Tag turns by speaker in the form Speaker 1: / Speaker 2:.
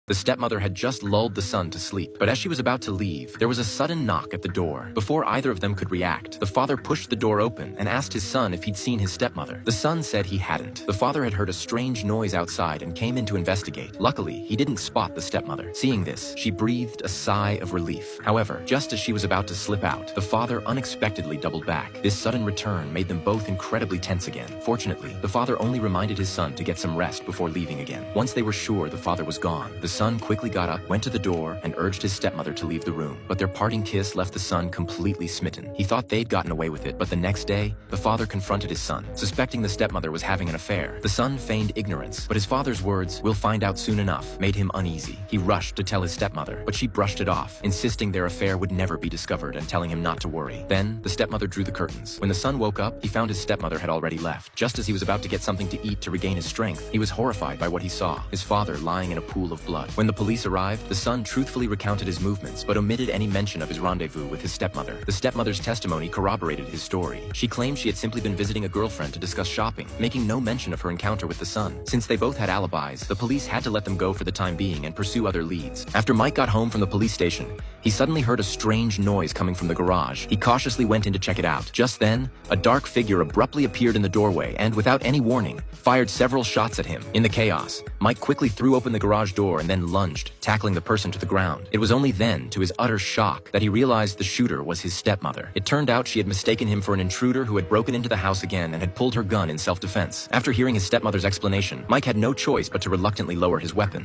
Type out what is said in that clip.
Speaker 1: The stepmother had just lulled the son to sleep, but as she was about to leave, there was a sudden knock at the door. Before either of them could react, the father pushed the door open and asked his son if he'd seen his stepmother. The son said he hadn't. The father had heard a strange noise outside and came in to investigate. Luckily, he didn't spot the stepmother. Seeing this, she breathed a sigh of relief. However, just as she was about to slip out, the father unexpectedly doubled back. This sudden return made them both incredibly tense again. Fortunately, the father only reminded his son to get some rest before leaving again. Once they were sure the father was gone, the son quickly got up, went to the door, and urged his stepmother to leave the room. But their parting kiss left the son completely smitten. He thought they'd gotten away with it, but the next day, the father confronted his son, suspecting the stepmother was having an affair. The son feigned ignorance, but his father's words, "We'll find out soon enough," made him uneasy. He rushed to tell his stepmother, but she brushed it off, insisting their affair would never be discovered and telling him not to worry. Then, the stepmother drew the curtains. When the son woke up, he found his stepmother had already left. Just as he was about to get something to eat to regain his strength, he was horrified by what he saw, his father lying in a pool of blood. When the police arrived, the son truthfully recounted his movements, but omitted any mention of his rendezvous with his stepmother. The stepmother's testimony corroborated his story. She claimed she had simply been visiting a girlfriend to discuss shopping, making no mention of her encounter with the son. Since they both had alibis, the police had to let them go for the time being and pursue other leads. After Mike got home from the police station, he suddenly heard a strange noise coming from the garage. He cautiously went in to check it out. Just then, a dark figure abruptly appeared in the doorway and, without any warning, fired several shots at him. In the chaos, Mike quickly threw open the garage door and then lunged, tackling the person to the ground. It was only then, to his utter shock, that he realized the shooter was his stepmother. It turned out she had mistaken him for an intruder who had broken into the house again and had pulled her gun in self-defense. After hearing his stepmother's explanation, Mike had no choice but to reluctantly lower his weapon.